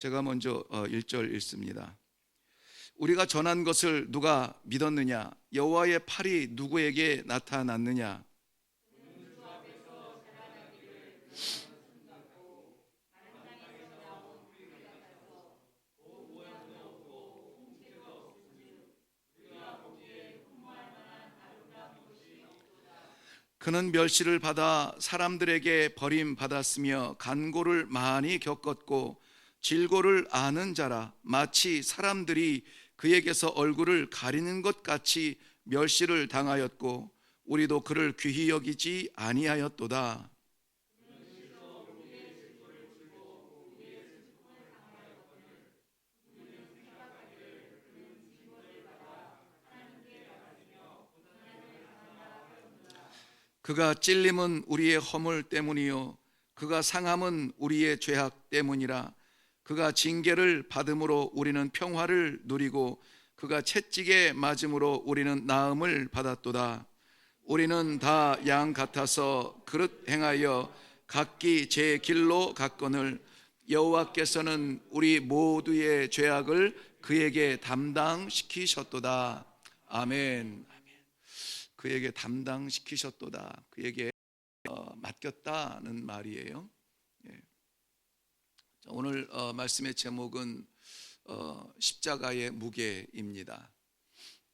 제가 먼저 1절 읽습니다. 우리가 전한 것을 누가 믿었느냐? 여호와의 팔이 누구에게 나타났느냐? 그는 멸시를 받아 사람들에게 버림받았으며 간고를 많이 겪었고 질고를 아는 자라. 마치 사람들이 그에게서 얼굴을 가리는 것 같이 멸시를 당하였고 우리도 그를 귀히 여기지 아니하였도다. 그가 찔림은 우리의 허물 때문이요 그가 상함은 우리의 죄악 때문이라. 그가 징계를 받음으로 우리는 평화를 누리고 그가 채찍에 맞음으로 우리는 나음을 받았도다. 우리는 다 양 같아서 그릇 행하여 각기 제 길로 갔거늘 여호와께서는 우리 모두의 죄악을 그에게 담당시키셨도다. 아멘. 그에게 담당시키셨도다. 그에게 맡겼다는 말이에요. 오늘 말씀의 제목은 십자가의 무게입니다.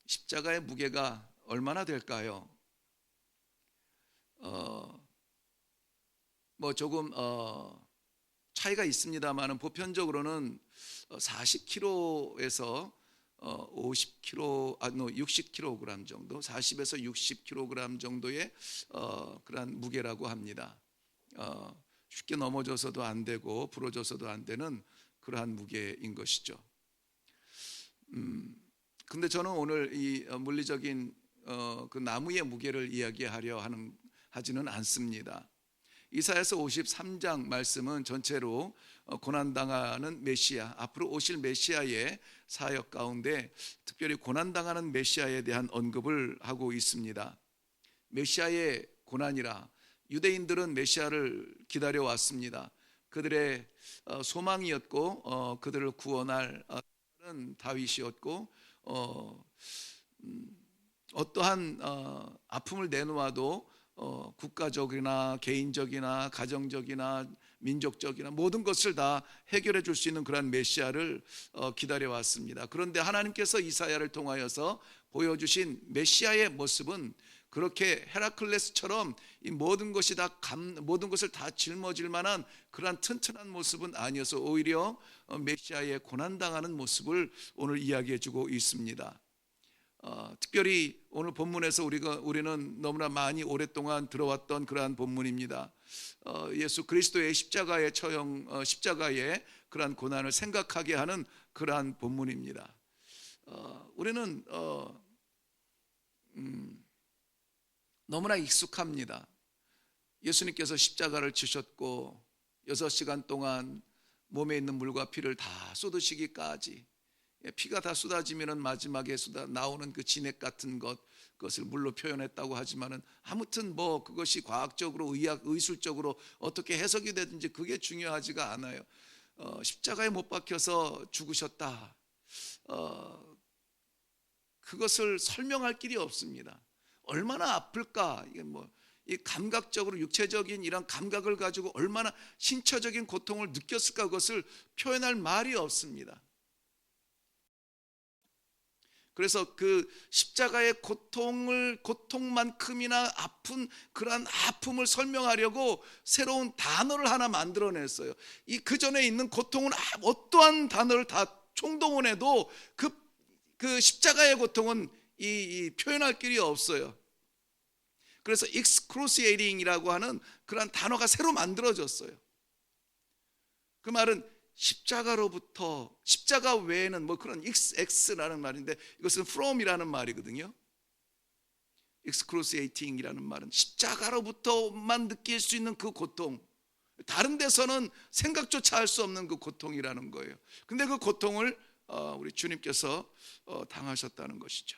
십자가의 무게가 얼마나 될까요? 조금 차이가 있습니다만 보편적으로는 40kg에서 60kg 정도, 40에서 60kg 정도의 그러한 무게라고 합니다. 쉽게 넘어져서도 안 되고 부러져서도 안 되는 그러한 무게인 것이죠. 근데 저는 오늘 이 물리적인 그 나무의 무게를 하지는 않습니다. 이사야서 53장 말씀은 전체로 고난당하는 메시아, 앞으로 오실 메시아의 사역 가운데 특별히 고난당하는 메시아에 대한 언급을 하고 있습니다. 메시아의 고난이라. 유대인들은 메시아를 기다려왔습니다. 그들의 소망이었고 그들을 구원할 다윗이었고 어떠한 아픔을 내놓아도 국가적이나 개인적이나 가정적이나 민족적이나 모든 것을 다 해결해 줄 수 있는 그런 메시아를 기다려왔습니다. 그런데 하나님께서 이사야를 통하여서 보여주신 메시아의 모습은 그렇게 헤라클레스처럼 이 모든 것을 다 짊어질 만한 그러한 튼튼한 모습은 아니어서 오히려 메시아의 고난당하는 모습을 오늘 이야기해 주고 있습니다. 특별히 오늘 본문에서 우리는 너무나 많이 오랫동안 들어왔던 그러한 본문입니다. 예수 그리스도의 십자가의 십자가의 그러한 고난을 생각하게 하는 그러한 본문입니다. 우리는 너무나 익숙합니다. 예수님께서 십자가를 지셨고 6시간 동안 몸에 있는 물과 피를 다 쏟으시기까지, 피가 다 쏟아지면 마지막에 나오는 그 진액 같은 그것을 물로 표현했다고 하지만은 아무튼 그것이 과학적으로 의술적으로 어떻게 해석이 되든지 그게 중요하지가 않아요. 십자가에 못 박혀서 죽으셨다. 그것을 설명할 길이 없습니다. 얼마나 아플까? 이 감각적으로 육체적인 이런 감각을 가지고 얼마나 신체적인 고통을 느꼈을까? 그것을 표현할 말이 없습니다. 그래서 그 십자가의 고통만큼이나 아픈 그러한 아픔을 설명하려고 새로운 단어를 하나 만들어냈어요. 그 전에 있는 고통은 어떠한 단어를 다 총동원해도 그 십자가의 고통은 표현할 길이 없어요. 그래서 excruciating이라고 하는 그런 단어가 새로 만들어졌어요. 그 말은 십자가로부터, 십자가 외에는 그런 x라는 말인데 이것은 from이라는 말이거든요. excruciating이라는 말은 십자가로부터만 느낄 수 있는 그 고통, 다른 데서는 생각조차 할 수 없는 그 고통이라는 거예요. 근데 그 고통을 우리 주님께서 당하셨다는 것이죠.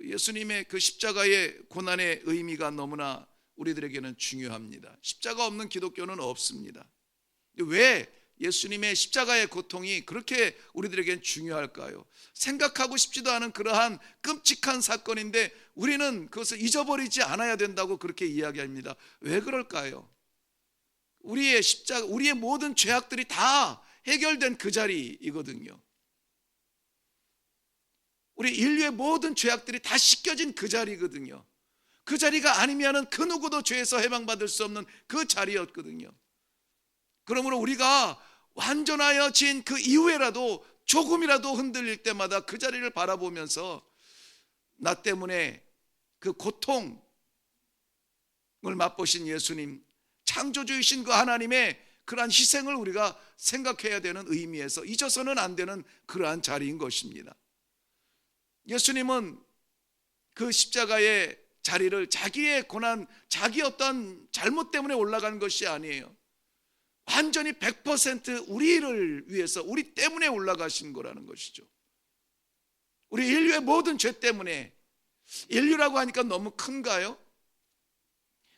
예수님의 그 십자가의 고난의 의미가 너무나 우리들에게는 중요합니다. 십자가 없는 기독교는 없습니다. 왜 예수님의 십자가의 고통이 그렇게 우리들에겐 중요할까요? 생각하고 싶지도 않은 그러한 끔찍한 사건인데 우리는 그것을 잊어버리지 않아야 된다고 그렇게 이야기합니다. 왜 그럴까요? 우리의 십자가, 우리의 모든 죄악들이 다 해결된 그 자리이거든요. 우리 인류의 모든 죄악들이 다 씻겨진 그 자리거든요. 그 자리가 아니면은 그 누구도 죄에서 해방받을 수 없는 그 자리였거든요. 그러므로 우리가 완전하여진 그 이후에라도 조금이라도 흔들릴 때마다 그 자리를 바라보면서 나 때문에 그 고통을 맛보신 예수님, 창조주이신 그 하나님의 그러한 희생을 우리가 생각해야 되는 의미에서 잊어서는 안 되는 그러한 자리인 것입니다. 예수님은 그 십자가의 자리를 자기의 고난, 자기 어떤 잘못 때문에 올라간 것이 아니에요. 완전히 100% 우리를 위해서, 우리 때문에 올라가신 거라는 것이죠. 우리 인류의 모든 죄 때문에. 인류라고 하니까 너무 큰가요?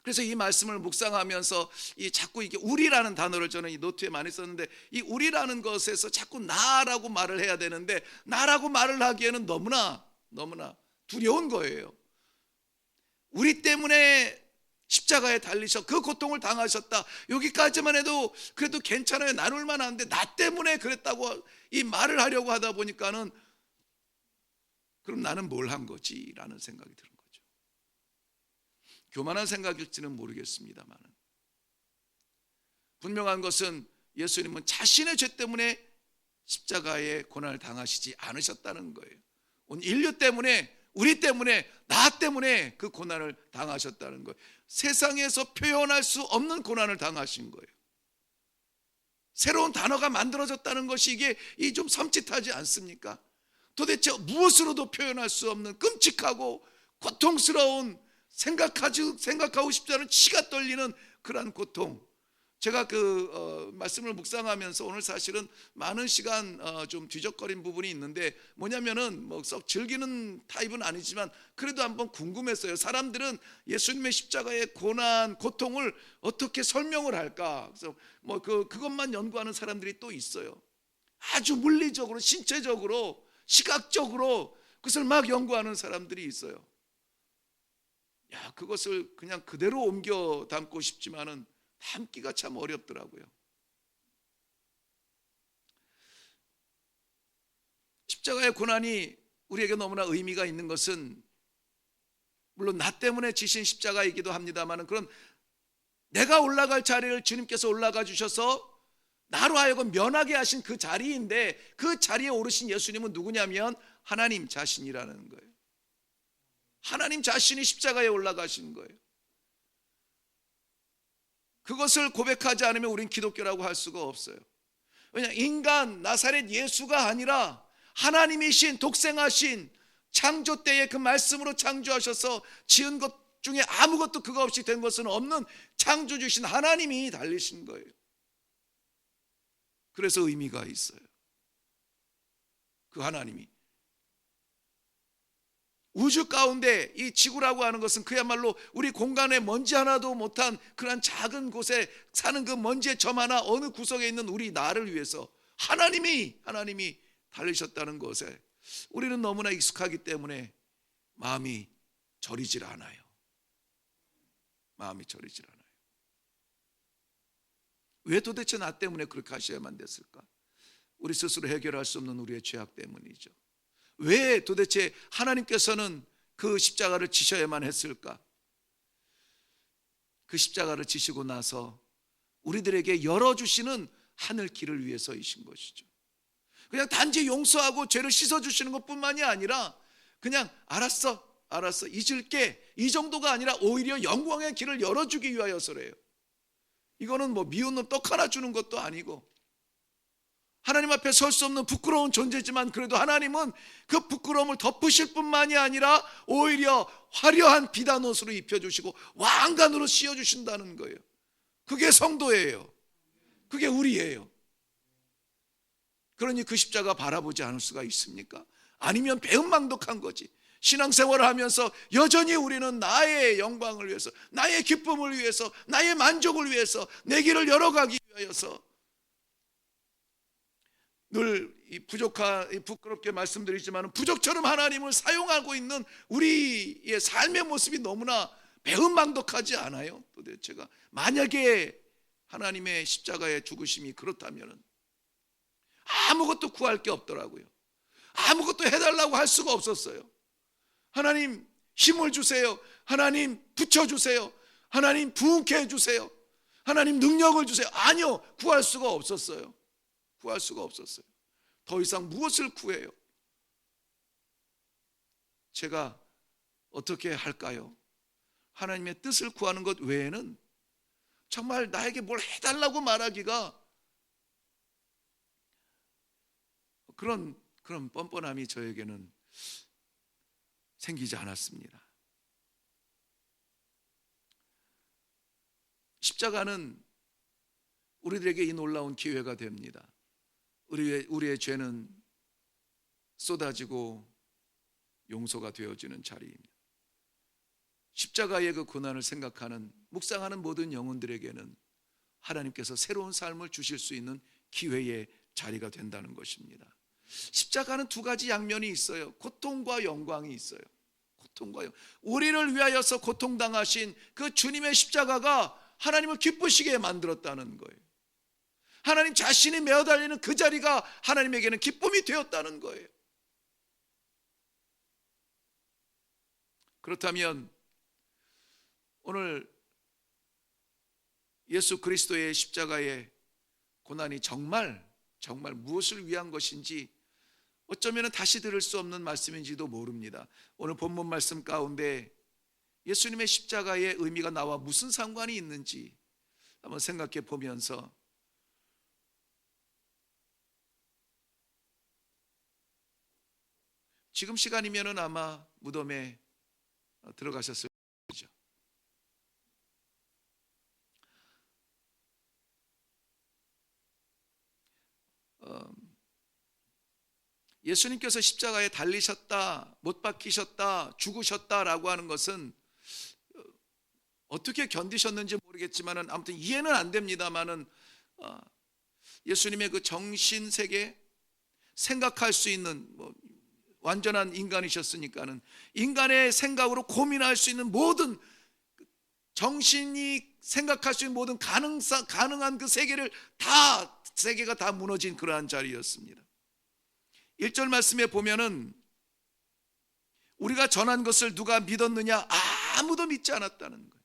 그래서 이 말씀을 묵상하면서 자꾸 이게 우리라는 단어를 저는 이 노트에 많이 썼는데, 이 우리라는 것에서 자꾸 나라고 말을 해야 되는데 나라고 말을 하기에는 너무나 두려운 거예요. 우리 때문에 십자가에 달리셔 그 고통을 당하셨다. 여기까지만 해도 그래도 괜찮아요. 나눌 만한데 나 때문에 그랬다고 이 말을 하려고 하다 보니까는 그럼 나는 뭘 한 거지? 라는 생각이 드는 거죠. 교만한 생각일지는 모르겠습니다만 분명한 것은 예수님은 자신의 죄 때문에 십자가의 고난을 당하시지 않으셨다는 거예요. 온 인류 때문에, 우리 때문에, 나 때문에 그 고난을 당하셨다는 거예요. 세상에서 표현할 수 없는 고난을 당하신 거예요. 새로운 단어가 만들어졌다는 것이 이게 좀 섬찟하지 않습니까? 도대체 무엇으로도 표현할 수 없는 끔찍하고 고통스러운, 생각하고 싶지 않은 치가 떨리는 그러한 고통. 제가 말씀을 묵상하면서 오늘 사실은 많은 시간 좀 뒤적거린 부분이 있는데, 뭐냐면은 썩 즐기는 타입은 아니지만 그래도 한번 궁금했어요. 사람들은 예수님의 십자가의 고난, 고통을 어떻게 설명을 할까? 그래서 그것만 연구하는 사람들이 또 있어요. 아주 물리적으로, 신체적으로, 시각적으로 그것을 막 연구하는 사람들이 있어요. 그것을 그냥 그대로 옮겨 담고 싶지만은 담기가 참 어렵더라고요. 십자가의 고난이 우리에게 너무나 의미가 있는 것은 물론 나 때문에 지신 십자가이기도 합니다만, 그런 내가 올라갈 자리를 주님께서 올라가 주셔서 나로 하여금 면하게 하신 그 자리인데, 그 자리에 오르신 예수님은 누구냐면 하나님 자신이라는 거예요. 하나님 자신이 십자가에 올라가신 거예요. 그것을 고백하지 않으면 우린 기독교라고 할 수가 없어요. 왜냐, 인간 나사렛 예수가 아니라 하나님이신, 독생하신, 창조 때에 그 말씀으로 창조하셔서 지은 것 중에 아무것도 그거 없이 된 것은 없는 창조주신 하나님이 달리신 거예요. 그래서 의미가 있어요. 그 하나님이 우주 가운데 이 지구라고 하는 것은 그야말로 우리 공간에 먼지 하나도 못한 그런 작은 곳에 사는 그 먼지의 점 하나 어느 구석에 있는 우리 나를 위해서 하나님이 달리셨다는 것에 우리는 너무나 익숙하기 때문에 마음이 저리질 않아요. 마음이 저리질 않아요. 왜 도대체 나 때문에 그렇게 하셔야만 됐을까? 우리 스스로 해결할 수 없는 우리의 죄악 때문이죠. 왜 도대체 하나님께서는 그 십자가를 지셔야만 했을까? 그 십자가를 지시고 나서 우리들에게 열어주시는 하늘 길을 위해서이신 것이죠. 그냥 단지 용서하고 죄를 씻어주시는 것뿐만이 아니라 그냥 알았어 잊을게, 이 정도가 아니라 오히려 영광의 길을 열어주기 위하여서래요. 이거는 미운 놈 떡 하나 주는 것도 아니고, 하나님 앞에 설 수 없는 부끄러운 존재지만 그래도 하나님은 그 부끄러움을 덮으실 뿐만이 아니라 오히려 화려한 비단옷으로 입혀주시고 왕관으로 씌워주신다는 거예요. 그게 성도예요. 그게 우리예요. 그러니 그 십자가 바라보지 않을 수가 있습니까? 아니면 배은망덕한 거지. 신앙생활을 하면서 여전히 우리는 나의 영광을 위해서, 나의 기쁨을 위해서, 나의 만족을 위해서, 내 길을 열어가기 위하여서 늘 부끄럽게 말씀드리지만 부족처럼 하나님을 사용하고 있는 우리의 삶의 모습이 너무나 배은망덕하지 않아요? 도대체가 만약에 하나님의 십자가의 죽으심이 그렇다면 아무것도 구할 게 없더라고요. 아무것도 해달라고 할 수가 없었어요. 하나님 힘을 주세요. 하나님 붙여주세요. 하나님 부흥케 해주세요. 하나님 능력을 주세요. 아니요, 구할 수가 없었어요. 구할 수가 없었어요. 더 이상 무엇을 구해요? 제가 어떻게 할까요? 하나님의 뜻을 구하는 것 외에는 정말 나에게 뭘 해달라고 말하기가 그런 뻔뻔함이 저에게는 생기지 않았습니다. 십자가는 우리들에게 이 놀라운 기회가 됩니다. 우리의 죄는 쏟아지고 용서가 되어지는 자리입니다. 십자가의 그 고난을 생각하는 묵상하는 모든 영혼들에게는 하나님께서 새로운 삶을 주실 수 있는 기회의 자리가 된다는 것입니다. 십자가는 두 가지 양면이 있어요. 고통과 영광이 있어요. 고통과 영광. 우리를 위하여서 고통당하신 그 주님의 십자가가 하나님을 기쁘시게 만들었다는 거예요. 하나님 자신이 메어 달리는 그 자리가 하나님에게는 기쁨이 되었다는 거예요. 그렇다면 오늘 예수 그리스도의 십자가의 고난이 정말 무엇을 위한 것인지 어쩌면 다시 들을 수 없는 말씀인지도 모릅니다. 오늘 본문 말씀 가운데 예수님의 십자가의 의미가 나와 무슨 상관이 있는지 한번 생각해 보면서 지금 시간이면은 아마 무덤에 들어가셨을 거죠. 예수님께서 십자가에 달리셨다, 못 박히셨다, 죽으셨다라고 하는 것은 어떻게 견디셨는지 모르겠지만은 아무튼 이해는 안 됩니다만은 예수님의 그 정신 세계 생각할 수 있는 완전한 인간이셨으니까는 인간의 생각으로 고민할 수 있는 모든 정신이 생각할 수 있는 모든 가능한 그 세계가 다 무너진 그러한 자리였습니다. 1절 말씀에 보면은 우리가 전한 것을 누가 믿었느냐? 아무도 믿지 않았다는 거예요.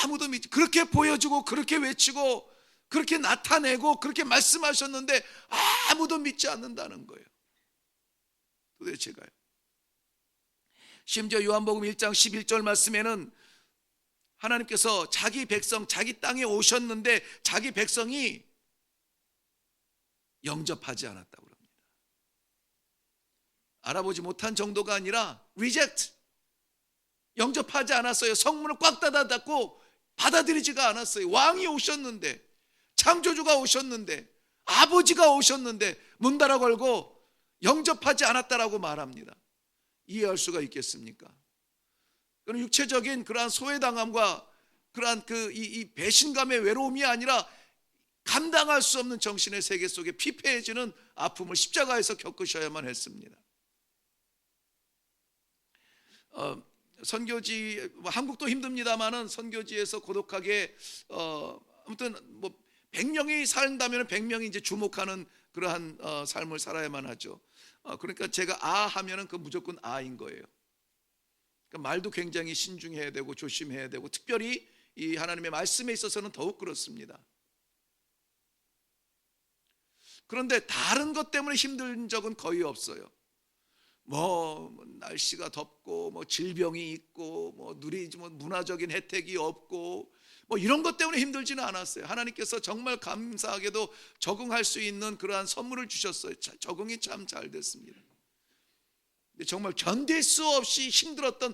아무도 믿지. 그렇게 보여주고 그렇게 외치고 그렇게 나타내고 그렇게 말씀하셨는데 아무도 믿지 않는다는 거예요. 도대체가요. 심지어 요한복음 1장 11절 말씀에는 하나님께서 자기 백성, 자기 땅에 오셨는데 자기 백성이 영접하지 않았다고 합니다. 알아보지 못한 정도가 아니라 reject, 영접하지 않았어요. 성문을 꽉 닫고 받아들이지가 않았어요. 왕이 오셨는데, 창조주가 오셨는데, 아버지가 오셨는데 문 닫아 걸고 영접하지 않았다라고 말합니다. 이해할 수가 있겠습니까? 그런 육체적인 그러한 소외당함과 그러한 이 배신감의 외로움이 아니라 감당할 수 없는 정신의 세계 속에 피폐해지는 아픔을 십자가에서 겪으셔야만 했습니다. 선교지, 한국도 힘듭니다만은 선교지에서 고독하게 아무튼 100명이 산다면 100명이 이제 주목하는 그러한 삶을 살아야만 하죠. 그러니까 제가 하면은 그 무조건 아인 거예요. 그러니까 말도 굉장히 신중해야 되고 조심해야 되고 특별히 이 하나님의 말씀에 있어서는 더욱 그렇습니다. 그런데 다른 것 때문에 힘든 적은 거의 없어요. 날씨가 덥고 질병이 있고 문화적인 혜택이 없고 이런 것 때문에 힘들지는 않았어요. 하나님께서 정말 감사하게도 적응할 수 있는 그러한 선물을 주셨어요. 적응이 참 잘 됐습니다. 정말 견딜 수 없이 힘들었던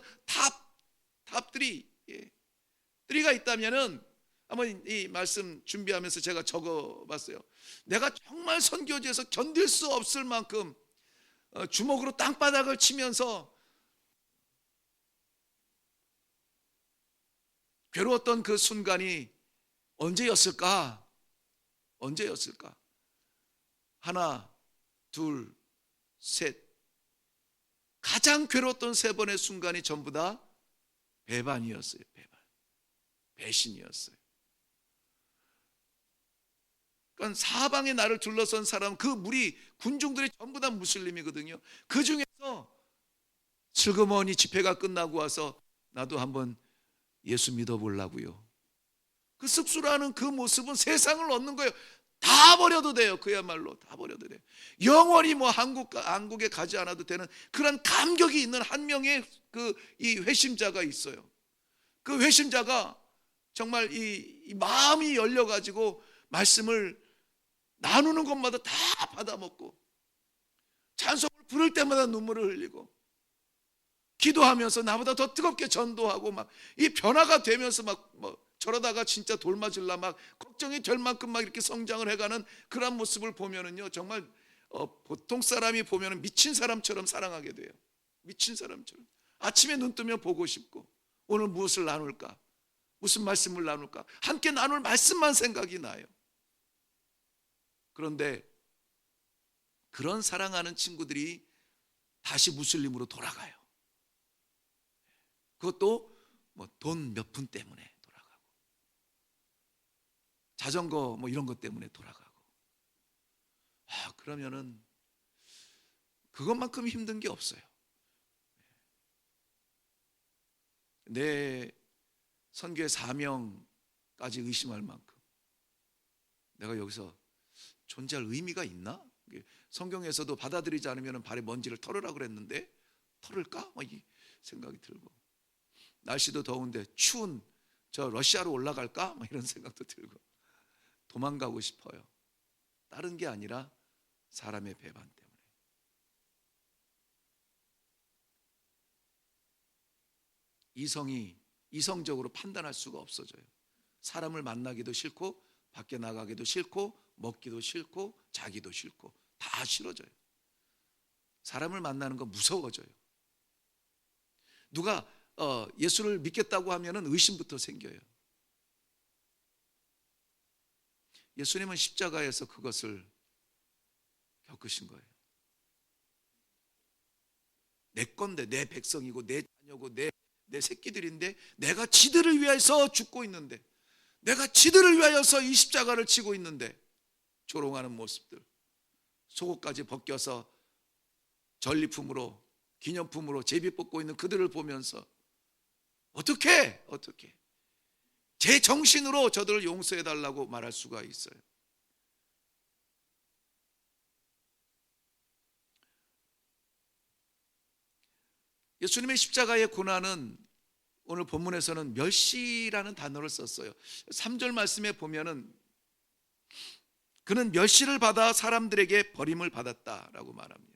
탑3가 있다면은 한번 이 말씀 준비하면서 제가 적어봤어요. 내가 정말 선교지에서 견딜 수 없을 만큼 주먹으로 땅바닥을 치면서 괴로웠던 그 순간이 언제였을까? 하나, 둘, 셋. 가장 괴로웠던 세 번의 순간이 전부 다 배반이었어요. 배신이었어요. 그러니까 사방에 나를 둘러선 사람, 그 무리 군중들이 전부 다 무슬림이거든요. 그 중에서 슬그머니 집회가 끝나고 와서 나도 한번 예수 믿어보려고요. 그 쑥스러워하는 그 모습은 세상을 얻는 거예요. 다 버려도 돼요. 그야말로 다 버려도 돼요. 영원히 뭐 한국에 가지 않아도 되는 그런 감격이 있는 한 명의 이 회심자가 있어요. 그 회심자가 정말 이 마음이 열려가지고 말씀을 나누는 것마다 다 받아먹고 찬송을 부를 때마다 눈물을 흘리고 기도하면서 나보다 더 뜨겁게 전도하고 막 이 변화가 되면서 막 뭐 저러다가 진짜 돌 맞을라 막 걱정이 될 만큼 막 이렇게 성장을 해가는 그런 모습을 보면은요 정말 보통 사람이 보면은 미친 사람처럼 사랑하게 돼요. 미친 사람처럼 아침에 눈 뜨면 보고 싶고 오늘 무엇을 나눌까, 무슨 말씀을 나눌까, 함께 나눌 말씀만 생각이 나요. 그런데 그런 사랑하는 친구들이 다시 무슬림으로 돌아가요. 그것도 뭐 돈 몇 푼 때문에 돌아가고 자전거 뭐 이런 것 때문에 돌아가고. 그러면은 그것만큼 힘든 게 없어요. 내 선교의 사명까지 의심할 만큼 내가 여기서 존재할 의미가 있나? 성경에서도 받아들이지 않으면 발에 먼지를 털으라 그랬는데 털을까? 이 생각이 들고, 날씨도 더운데 추운 저 러시아로 올라갈까? 이런 생각도 들고 도망가고 싶어요. 다른 게 아니라 사람의 배반 때문에. 이성적으로 판단할 수가 없어져요. 사람을 만나기도 싫고 밖에 나가기도 싫고 먹기도 싫고 자기도 싫고 다 싫어져요. 사람을 만나는 거 무서워져요. 누가 예수를 믿겠다고 하면은 의심부터 생겨요. 예수님은 십자가에서 그것을 겪으신 거예요. 내 건데, 내 백성이고 내 자녀고 내 새끼들인데 내가 지들을 위해서 죽고 있는데, 내가 지들을 위하여서 이 십자가를 치고 있는데 조롱하는 모습들, 속옷까지 벗겨서 전리품으로 기념품으로 제비 뽑고 있는 그들을 보면서 어떻게 제 정신으로 저들을 용서해달라고 말할 수가 있어요. 예수님의 십자가의 고난은 오늘 본문에서는 멸시라는 단어를 썼어요. 3절 말씀에 보면은 그는 멸시를 받아 사람들에게 버림을 받았다라고 말합니다.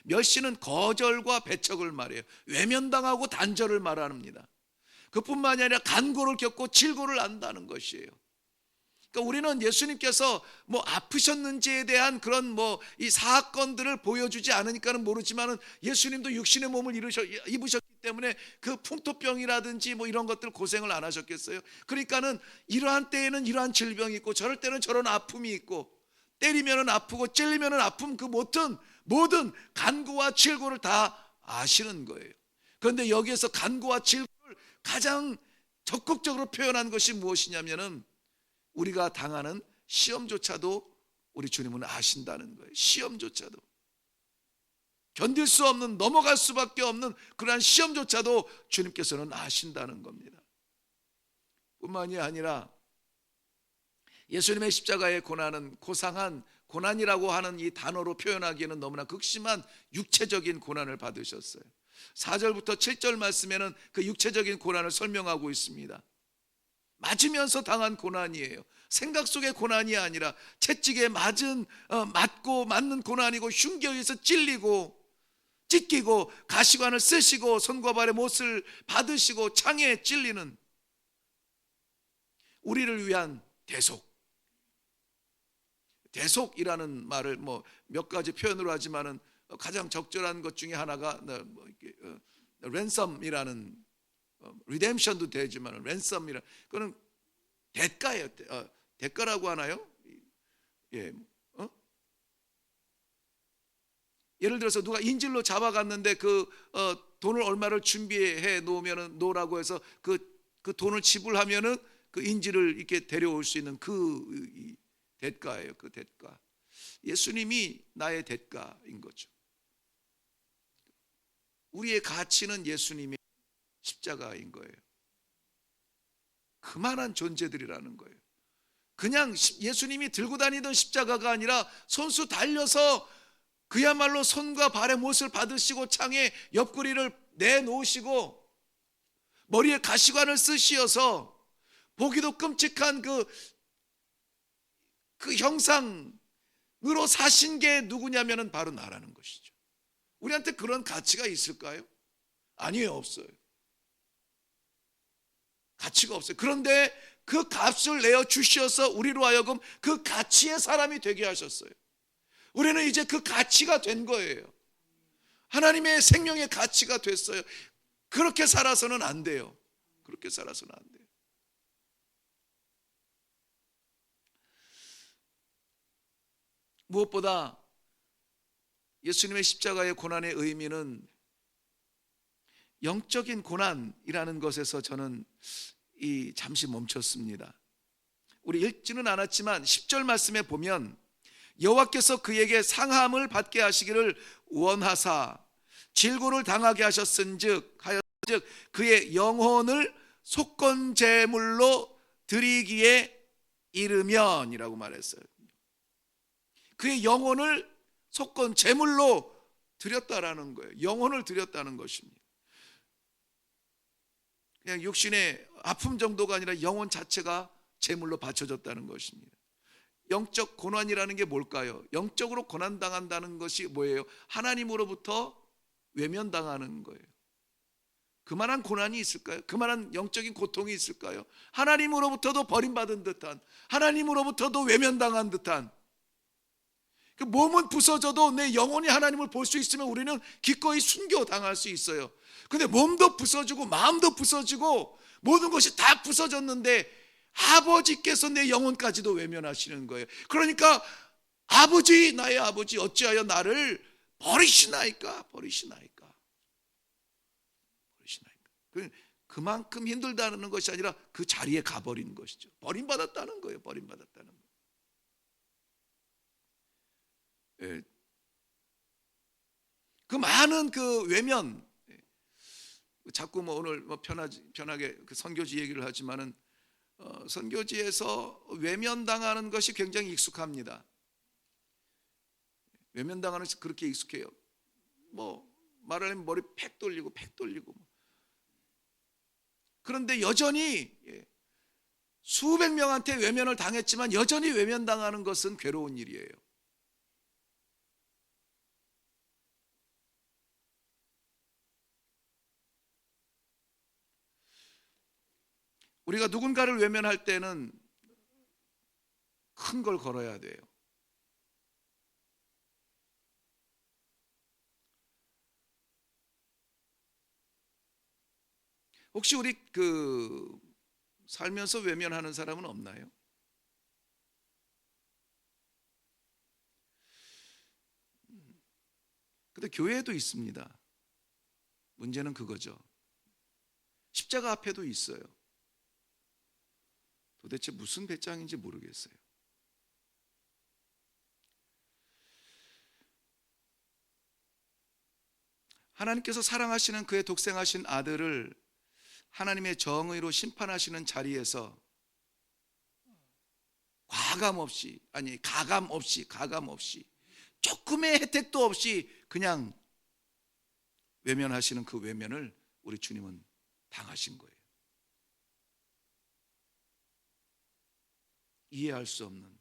멸시는 거절과 배척을 말해요. 외면당하고 단절을 말합니다. 그뿐만이 아니라 간고를 겪고 질고를 안다는 것이에요. 그러니까 우리는 예수님께서 뭐 아프셨는지에 대한 그런 이 사건들을 보여주지 않으니까는 모르지만은 예수님도 육신의 몸을 입으셨기 때문에 그 풍토병이라든지 뭐 이런 것들 고생을 안 하셨겠어요? 그러니까는 이러한 때에는 이러한 질병이 있고 저럴 때는 저런 아픔이 있고, 때리면은 아프고 찔리면은 아픔, 그 모든 간구와 질고를 다 아시는 거예요. 그런데 여기에서 간구와 질고를 가장 적극적으로 표현한 것이 무엇이냐면은 우리가 당하는 시험조차도 우리 주님은 아신다는 거예요. 시험조차도 견딜 수 없는, 넘어갈 수밖에 없는 그러한 시험조차도 주님께서는 아신다는 겁니다. 뿐만이 아니라 예수님의 십자가의 고난은 고상한 고난이라고 하는 이 단어로 표현하기에는 너무나 극심한 육체적인 고난을 받으셨어요. 4절부터 7절 말씀에는 그 육체적인 고난을 설명하고 있습니다. 맞으면서 당한 고난이에요. 생각 속의 고난이 아니라 채찍에 맞고 맞는 고난이고, 흉겨에서 찔리고 찢기고 가시관을 쓰시고 손과 발에 못을 받으시고 창에 찔리는 우리를 위한 대속이라는 말을 몇 가지 표현으로 하지만은 가장 적절한 것 중에 하나가 랜섬이라는, 리뎀션도 되지만 랜섬이라, 그거는 대가예요. 대가라고 하나요? 예, 예를 들어서 누가 인질로 잡아갔는데 돈을 얼마를 준비해 놓으라고 해서 그 돈을 지불하면은 그 인질을 이렇게 데려올 수 있는 그 대가예요. 그 대가. 예수님이 나의 대가인 거죠. 우리의 가치는 예수님의 십자가인 거예요. 그만한 존재들이라는 거예요. 그냥 예수님이 들고 다니던 십자가가 아니라 손수 달려서 그야말로 손과 발의 못을 받으시고 창에 옆구리를 내놓으시고 머리에 가시관을 쓰시어서 보기도 끔찍한 그 형상으로 사신 게 누구냐면은 바로 나라는 것이죠. 우리한테 그런 가치가 있을까요? 아니에요, 없어요. 가치가 없어요. 그런데 그 값을 내어 주셔서 우리로 하여금 그 가치의 사람이 되게 하셨어요. 우리는 이제 그 가치가 된 거예요. 하나님의 생명의 가치가 됐어요. 그렇게 살아서는 안 돼요. 그렇게 살아서는 안 돼요. 무엇보다 예수님의 십자가의 고난의 의미는 영적인 고난이라는 것에서 저는 잠시 멈췄습니다. 우리 읽지는 않았지만 10절 말씀에 보면 여호와께서 그에게 상함을 받게 하시기를 원하사 질고를 당하게 하셨은즉 그의 영혼을 속건제물로 드리기에 이르면이라고 말했어요. 그의 영혼을 속건제물로 드렸다라는 거예요. 영혼을 드렸다는 것입니다. 그냥 육신의 아픔 정도가 아니라 영혼 자체가 제물로 바쳐졌다는 것입니다. 영적 고난이라는 게 뭘까요? 영적으로 고난당한다는 것이 뭐예요? 하나님으로부터 외면당하는 거예요. 그만한 고난이 있을까요? 그만한 영적인 고통이 있을까요? 하나님으로부터도 버림받은 듯한, 하나님으로부터도 외면당한 듯한, 그 몸은 부서져도 내 영혼이 하나님을 볼 수 있으면 우리는 기꺼이 순교당할 수 있어요. 근데 몸도 부서지고 마음도 부서지고 모든 것이 다 부서졌는데 아버지께서 내 영혼까지도 외면하시는 거예요. 그러니까 아버지, 나의 아버지 어찌하여 나를 버리시나이까. 그만큼 힘들다는 것이 아니라 그 자리에 가버린 것이죠. 버림받았다는 거예요. 버림받았다는 거예요. 예. 그 많은 그 외면, 자꾸 오늘 편하게 그 선교지 얘기를 하지만은 선교지에서 외면당하는 것이 굉장히 익숙합니다. 외면당하는 것이 그렇게 익숙해요. 말하려면 머리 팩 돌리고. 그런데 여전히 수백 명한테 외면을 당했지만 여전히 외면당하는 것은 괴로운 일이에요. 우리가 누군가를 외면할 때는 큰 걸 걸어야 돼요. 혹시 우리 살면서 외면하는 사람은 없나요? 근데 교회에도 있습니다. 문제는 그거죠. 십자가 앞에도 있어요. 도대체 무슨 배짱인지 모르겠어요. 하나님께서 사랑하시는 그의 독생하신 아들을 하나님의 정의로 심판하시는 자리에서 가감 없이 조금의 혜택도 없이 그냥 외면하시는 그 외면을 우리 주님은 당하신 거예요. 이해할 수 없는,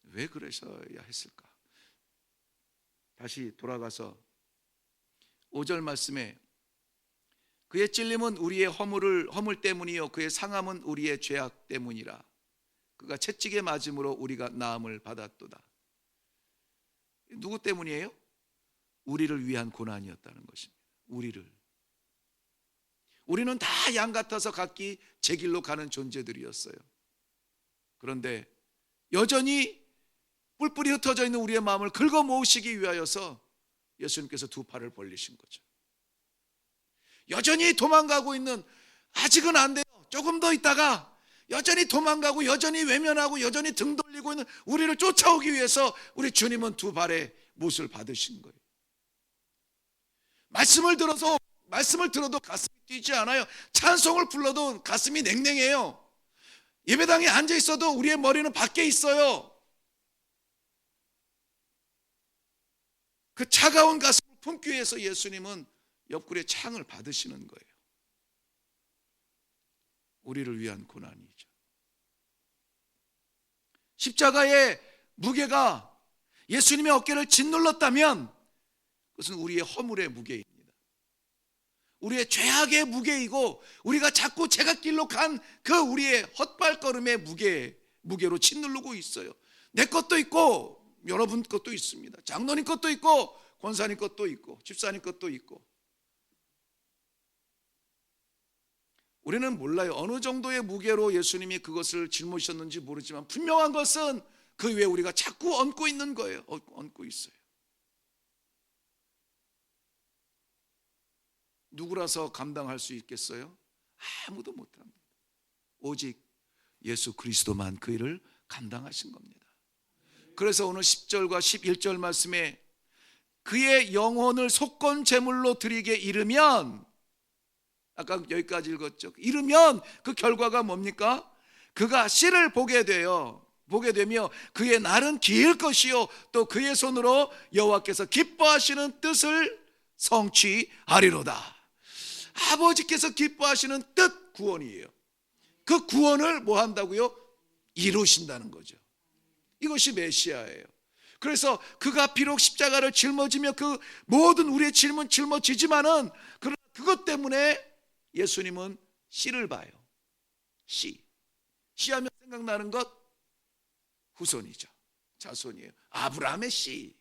왜 그러셔야 했을까? 다시 돌아가서 5절 말씀에 그의 찔림은 우리의 허물 때문이요 그의 상함은 우리의 죄악 때문이라. 그가 채찍에 맞음으로 우리가 나음을 받았도다. 누구 때문이에요? 우리를 위한 고난이었다는 것입니다. 우리는 다 양 같아서 각기 제 길로 가는 존재들이었어요. 그런데 여전히 뿔뿔이 흩어져 있는 우리의 마음을 긁어 모으시기 위하여서 예수님께서 두 팔을 벌리신 거죠. 여전히 도망가고 있는, 아직은 안 돼요, 조금 더 있다가, 여전히 도망가고 여전히 외면하고 여전히 등 돌리고 있는 우리를 쫓아오기 위해서 우리 주님은 두 발의 못을 받으신 거예요. 말씀을 들어도 가슴이 뛰지 않아요. 찬송을 불러도 가슴이 냉랭해요. 예배당에 앉아 있어도 우리의 머리는 밖에 있어요. 그 차가운 가슴을 품기 위해서 예수님은 옆구리에 창을 받으시는 거예요. 우리를 위한 고난이죠. 십자가의 무게가 예수님의 어깨를 짓눌렀다면 그것은 우리의 허물의 무게입니다. 우리의 죄악의 무게이고, 우리가 자꾸 제갓길로 간 그 우리의 헛발걸음의 무게로 짓누르고 있어요. 내 것도 있고 여러분 것도 있습니다. 장로님 것도 있고 권사님 것도 있고 집사님 것도 있고. 우리는 몰라요. 어느 정도의 무게로 예수님이 그것을 짊으셨는지 모르지만 분명한 것은 그 위에 우리가 자꾸 얹고 있는 거예요. 얹고 있어요. 누구라서 감당할 수 있겠어요? 아무도 못합니다. 오직 예수 그리스도만 그 일을 감당하신 겁니다. 그래서 오늘 10절과 11절 말씀에 그의 영혼을 속건 제물로 드리게 이르면, 아까 여기까지 읽었죠. 이르면 그 결과가 뭡니까? 그가 씨를 보게 되며 그의 날은 길 것이요 또 그의 손으로 여호와께서 기뻐하시는 뜻을 성취하리로다. 아버지께서 기뻐하시는 뜻, 구원이에요. 그 구원을 뭐 한다고요? 이루신다는 거죠. 이것이 메시아예요. 그래서 그가 비록 십자가를 짊어지며 그 모든 우리의 짐은 짊어지지만은 그러나 그것 때문에 예수님은 씨를 봐요. 씨하면 생각나는 것, 후손이죠. 자손이에요. 아브라함의 씨,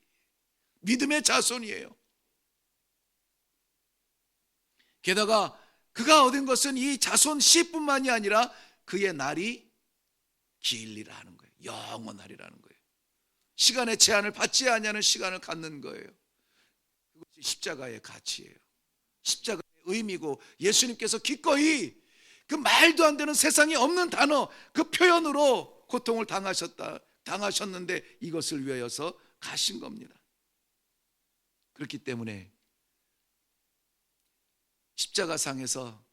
믿음의 자손이에요. 게다가 그가 얻은 것은 이 자손 씨뿐만이 아니라 그의 날이 길리라 하는 거예요. 영원하리라는 거예요. 시간의 제한을 받지 아니하는 시간을 갖는 거예요. 그것이 십자가의 가치예요. 십자가의 의미고, 예수님께서 기꺼이 그 말도 안 되는 세상에 없는 단어, 그 표현으로 고통을 당하셨는데 이것을 위하여서 가신 겁니다. 그렇기 때문에 십자가상에서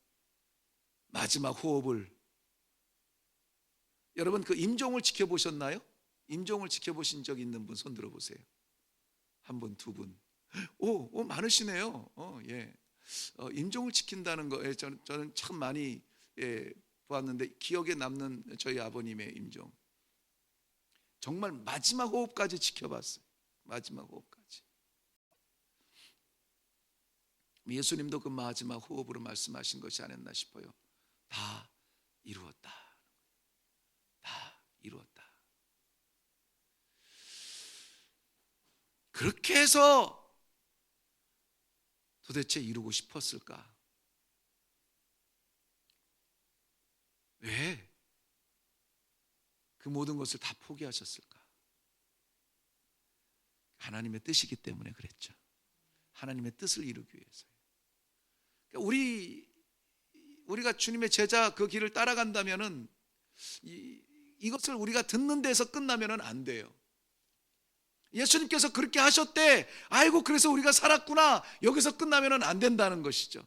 마지막 호흡을, 여러분 그 임종을 지켜보셨나요? 임종을 지켜보신 적 있는 분 손 들어보세요. 한 분, 두 분. 오 많으시네요. 예. 임종을 지킨다는 거에 저는 참 많이 보았는데, 기억에 남는 저희 아버님의 임종, 정말 마지막 호흡까지 지켜봤어요. 마지막 호흡까지. 예수님도 그 마지막 호흡으로 말씀하신 것이 아니었나 싶어요. 다 이루었다. 다 이루었다. 그렇게 해서 도대체 이루고 싶었을까? 왜 그 모든 것을 다 포기하셨을까? 하나님의 뜻이기 때문에 그랬죠. 하나님의 뜻을 이루기 위해서요. 우리가 주님의 제자 그 길을 따라간다면은 이것을 우리가 듣는 데서 끝나면은 안 돼요. 예수님께서 그렇게 하셨대, 아이고 그래서 우리가 살았구나, 여기서 끝나면은 안 된다는 것이죠.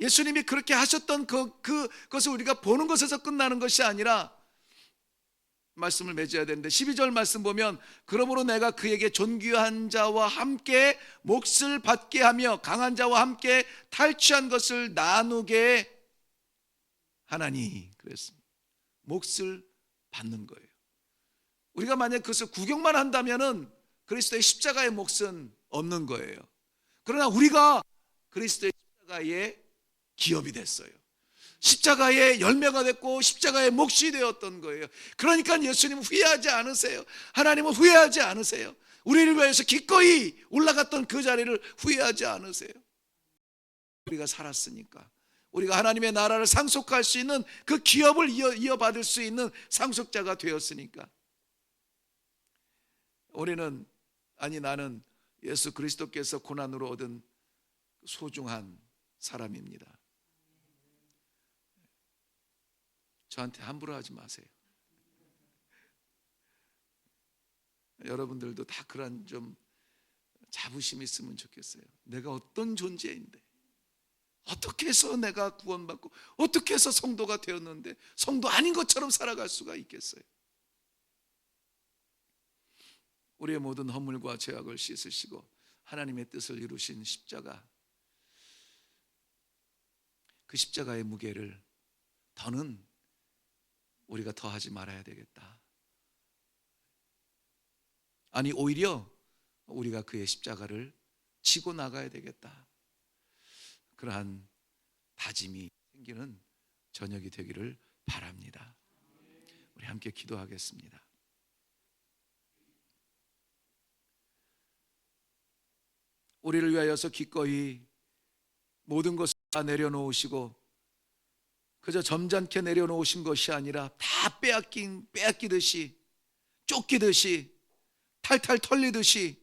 예수님이 그렇게 하셨던 그것을 우리가 보는 것에서 끝나는 것이 아니라 말씀을 맺어야 되는데, 12절 말씀 보면 그러므로 내가 그에게 존귀한 자와 함께 몫을 받게 하며 강한 자와 함께 탈취한 것을 나누게 하나니 그랬습니다. 몫을 받는 거예요. 우리가 만약 그것을 구경만 한다면은 그리스도의 십자가의 몫은 없는 거예요. 그러나 우리가 그리스도의 십자가의 기업이 됐어요. 십자가의 열매가 됐고 십자가의 몫이 되었던 거예요. 그러니까 예수님은 후회하지 않으세요. 하나님은 후회하지 않으세요. 우리를 위해서 기꺼이 올라갔던 그 자리를 후회하지 않으세요. 우리가 살았으니까, 우리가 하나님의 나라를 상속할 수 있는 그 기업을 이어받을 수 있는 상속자가 되었으니까 나는 예수 그리스도께서 고난으로 얻은 소중한 사람입니다. 저한테 함부로 하지 마세요. 여러분들도 다 그런 좀 자부심이 있으면 좋겠어요. 내가 어떤 존재인데, 어떻게 해서 내가 구원받고, 어떻게 해서 성도가 되었는데 성도 아닌 것처럼 살아갈 수가 있겠어요? 우리의 모든 허물과 죄악을 씻으시고 하나님의 뜻을 이루신 십자가, 그 십자가의 무게를 더는 우리가 더하지 말아야 되겠다. 아니, 오히려 우리가 그의 십자가를 지고 나가야 되겠다. 그러한 다짐이 생기는 저녁이 되기를 바랍니다. 우리 함께 기도하겠습니다. 우리를 위하여서 기꺼이 모든 것을 다 내려놓으시고 그저 점잖게 내려놓으신 것이 아니라 다 빼앗기듯이, 쫓기듯이, 탈탈 털리듯이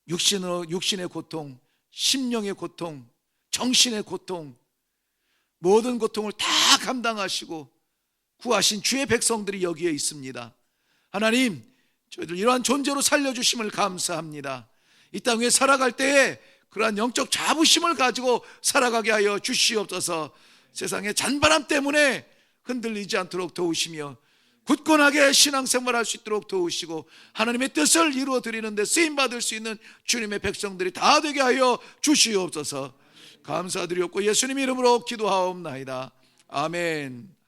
육신의 고통, 심령의 고통, 정신의 고통, 모든 고통을 다 감당하시고 구하신 주의 백성들이 여기에 있습니다. 하나님, 저희들 이러한 존재로 살려주심을 감사합니다. 이 땅에 살아갈 때에 그러한 영적 자부심을 가지고 살아가게 하여 주시옵소서. 세상의 잔바람 때문에 흔들리지 않도록 도우시며 굳건하게 신앙생활할 수 있도록 도우시고 하나님의 뜻을 이루어드리는 데 쓰임받을 수 있는 주님의 백성들이 다 되게 하여 주시옵소서. 감사드리옵고 예수님 이름으로 기도하옵나이다. 아멘.